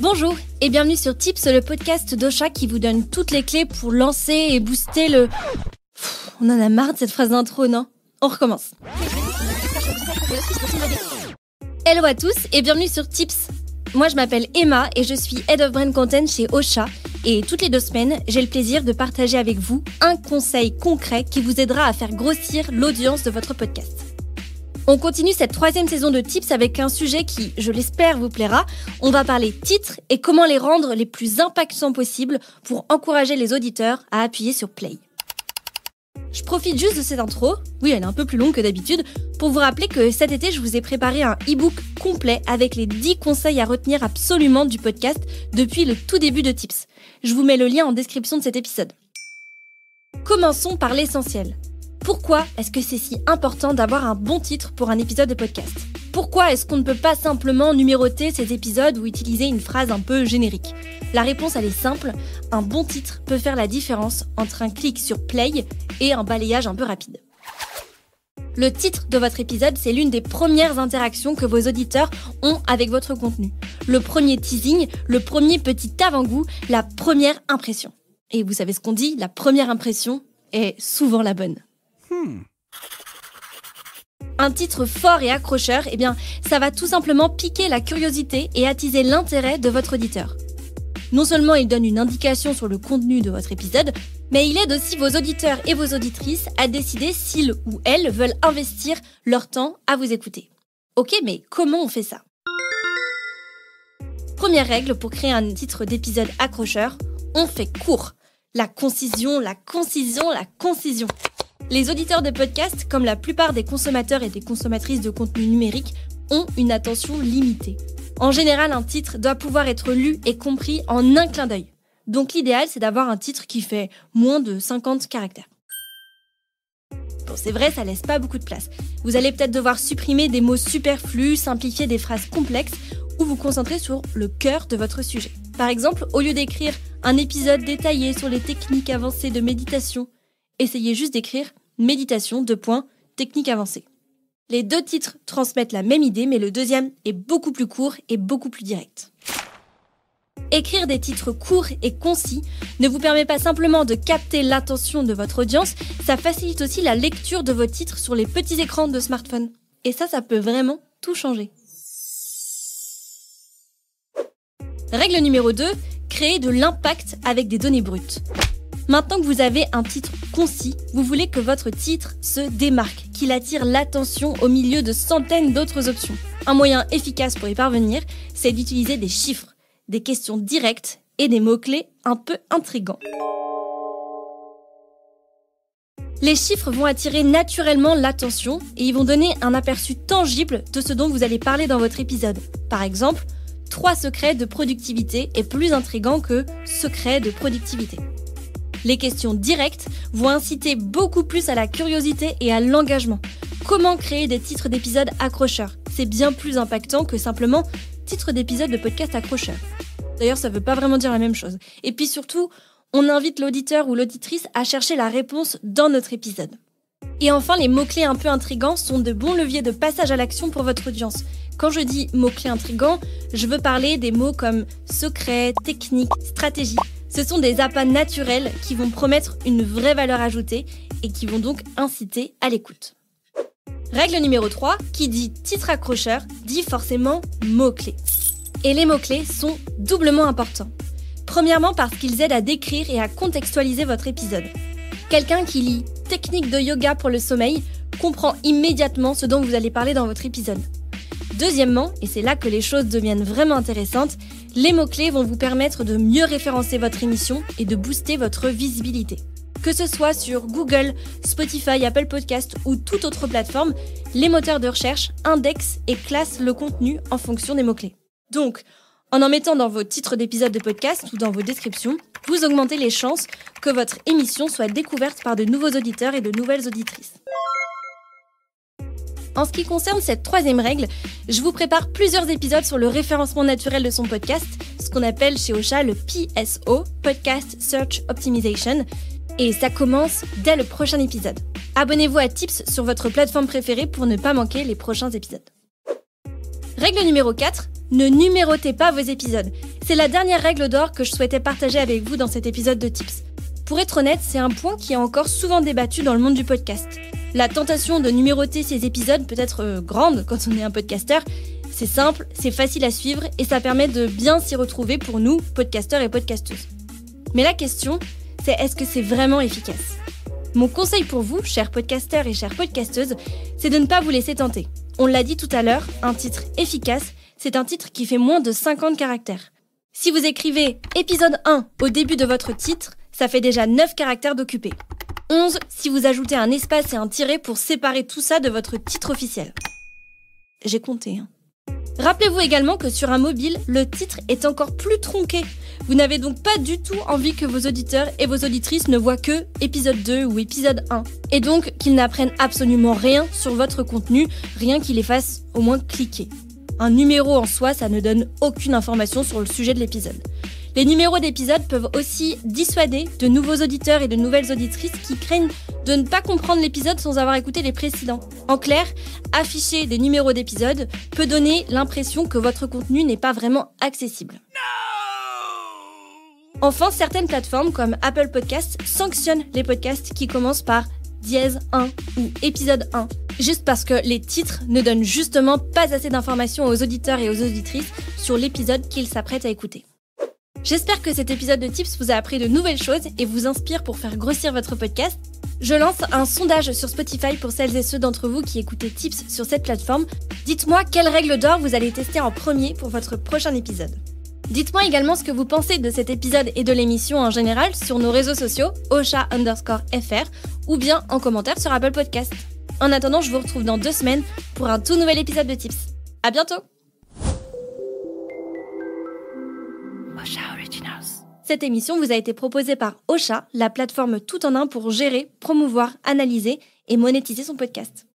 Bonjour et bienvenue sur Tips, le podcast d'Ocha qui vous donne toutes les clés pour lancer et booster le... On en a marre de cette phrase d'intro, non? On recommence. Hello à tous et bienvenue sur Tips. Moi je m'appelle Emma et je suis Head of Brand Content chez Ocha. Et toutes les 2 semaines, j'ai le plaisir de partager avec vous un conseil concret qui vous aidera à faire grossir l'audience de votre podcast. On continue cette 3e saison de Tips avec un sujet qui, je l'espère, vous plaira. On va parler titres et comment les rendre les plus impactants possibles pour encourager les auditeurs à appuyer sur Play. Je profite juste de cette intro, oui elle est un peu plus longue que d'habitude, pour vous rappeler que cet été je vous ai préparé un e-book complet avec les 10 conseils à retenir absolument du podcast depuis le tout début de Tips. Je vous mets le lien en description de cet épisode. Commençons par l'essentiel. Pourquoi est-ce que c'est si important d'avoir un bon titre pour un épisode de podcast? Pourquoi est-ce qu'on ne peut pas simplement numéroter ces épisodes ou utiliser une phrase un peu générique? La réponse elle est simple, un bon titre peut faire la différence entre un clic sur play et un balayage un peu rapide. Le titre de votre épisode, c'est l'une des premières interactions que vos auditeurs ont avec votre contenu. Le premier teasing, le premier petit avant-goût, la première impression. Et vous savez ce qu'on dit, la première impression est souvent la bonne. Un titre fort et accrocheur, eh bien, ça va tout simplement piquer la curiosité et attiser l'intérêt de votre auditeur. Non seulement il donne une indication sur le contenu de votre épisode, mais il aide aussi vos auditeurs et vos auditrices à décider s'ils ou elles veulent investir leur temps à vous écouter. Ok, mais comment on fait ça? Première règle pour créer un titre d'épisode accrocheur, on fait court. La concision. Les auditeurs de podcasts, comme la plupart des consommateurs et des consommatrices de contenu numérique, ont une attention limitée. En général, un titre doit pouvoir être lu et compris en un clin d'œil. Donc l'idéal, c'est d'avoir un titre qui fait moins de 50 caractères. Bon, c'est vrai, ça laisse pas beaucoup de place. Vous allez peut-être devoir supprimer des mots superflus, simplifier des phrases complexes ou vous concentrer sur le cœur de votre sujet. Par exemple, au lieu d'écrire un épisode détaillé sur les techniques avancées de méditation, essayez juste d'écrire « Méditation, technique avancée ». Les 2 titres transmettent la même idée, mais le deuxième est beaucoup plus court et beaucoup plus direct. Écrire des titres courts et concis ne vous permet pas simplement de capter l'attention de votre audience, ça facilite aussi la lecture de vos titres sur les petits écrans de smartphone. Et ça peut vraiment tout changer. Règle numéro 2, créer de l'impact avec des données brutes. Maintenant que vous avez un titre concis, vous voulez que votre titre se démarque, qu'il attire l'attention au milieu de centaines d'autres options. Un moyen efficace pour y parvenir, c'est d'utiliser des chiffres, des questions directes et des mots-clés un peu intrigants. Les chiffres vont attirer naturellement l'attention et ils vont donner un aperçu tangible de ce dont vous allez parler dans votre épisode. Par exemple, 3 secrets de productivité est plus intriguant que secrets de productivité. Les questions directes vont inciter beaucoup plus à la curiosité et à l'engagement. Comment créer des titres d'épisodes accrocheurs? C'est bien plus impactant que simplement titre d'épisode de podcast accrocheur. D'ailleurs, ça veut pas vraiment dire la même chose. Et puis surtout, on invite l'auditeur ou l'auditrice à chercher la réponse dans notre épisode. Et enfin, les mots-clés un peu intrigants sont de bons leviers de passage à l'action pour votre audience. Quand je dis mots-clés intrigants, je veux parler des mots comme secret, technique, stratégie. Ce sont des appâts naturels qui vont promettre une vraie valeur ajoutée et qui vont donc inciter à l'écoute. Règle numéro 3, qui dit titre accrocheur, dit forcément mots-clés. Et les mots-clés sont doublement importants. Premièrement parce qu'ils aident à décrire et à contextualiser votre épisode. Quelqu'un qui lit « technique de yoga pour le sommeil » comprend immédiatement ce dont vous allez parler dans votre épisode. Deuxièmement, et c'est là que les choses deviennent vraiment intéressantes, les mots-clés vont vous permettre de mieux référencer votre émission et de booster votre visibilité. Que ce soit sur Google, Spotify, Apple Podcasts ou toute autre plateforme, les moteurs de recherche indexent et classent le contenu en fonction des mots-clés. Donc, en mettant dans vos titres d'épisodes de podcast ou dans vos descriptions, vous augmentez les chances que votre émission soit découverte par de nouveaux auditeurs et de nouvelles auditrices. En ce qui concerne cette 3e règle, je vous prépare plusieurs épisodes sur le référencement naturel de son podcast, ce qu'on appelle chez Ocha le PSO, Podcast Search Optimization, et ça commence dès le prochain épisode. Abonnez-vous à Tips sur votre plateforme préférée pour ne pas manquer les prochains épisodes. Règle numéro 4, Ne numérotez pas vos épisodes. C'est la dernière règle d'or que je souhaitais partager avec vous dans cet épisode de Tips. Pour être honnête, c'est un point qui est encore souvent débattu dans le monde du podcast. La tentation de numéroter ces épisodes peut être grande quand on est un podcasteur. C'est simple, c'est facile à suivre et ça permet de bien s'y retrouver pour nous, podcasteurs et podcasteuses. Mais la question, c'est est-ce que c'est vraiment efficace ? Mon conseil pour vous, chers podcasteurs et chères podcasteuses, c'est de ne pas vous laisser tenter. On l'a dit tout à l'heure, un titre efficace, c'est un titre qui fait moins de 50 caractères. Si vous écrivez épisode 1 au début de votre titre, ça fait déjà 9 caractères d'occupés. 11 si vous ajoutez un espace et un tiret pour séparer tout ça de votre titre officiel. J'ai compté, Rappelez-vous également que sur un mobile, le titre est encore plus tronqué. Vous n'avez donc pas du tout envie que vos auditeurs et vos auditrices ne voient que épisode 2 ou épisode 1. Et donc qu'ils n'apprennent absolument rien sur votre contenu, rien qui les fasse au moins cliquer. Un numéro en soi, ça ne donne aucune information sur le sujet de l'épisode. Les numéros d'épisodes peuvent aussi dissuader de nouveaux auditeurs et de nouvelles auditrices qui craignent de ne pas comprendre l'épisode sans avoir écouté les précédents. En clair, afficher des numéros d'épisodes peut donner l'impression que votre contenu n'est pas vraiment accessible. Enfin, certaines plateformes comme Apple Podcasts sanctionnent les podcasts qui commencent par dièse 1 ou épisode 1, juste parce que les titres ne donnent justement pas assez d'informations aux auditeurs et aux auditrices sur l'épisode qu'ils s'apprêtent à écouter. J'espère que cet épisode de Tips vous a appris de nouvelles choses et vous inspire pour faire grossir votre podcast. Je lance un sondage sur Spotify pour celles et ceux d'entre vous qui écoutez Tips sur cette plateforme. Dites-moi quelle règle d'or vous allez tester en premier pour votre prochain épisode. Dites-moi également ce que vous pensez de cet épisode et de l'émission en général sur nos réseaux sociaux, osha_fr, ou bien en commentaire sur Apple Podcasts. En attendant, je vous retrouve dans 2 semaines pour un tout nouvel épisode de Tips. À bientôt! Osha Originals. Cette émission vous a été proposée par Osha, la plateforme tout en un pour gérer, promouvoir, analyser et monétiser son podcast.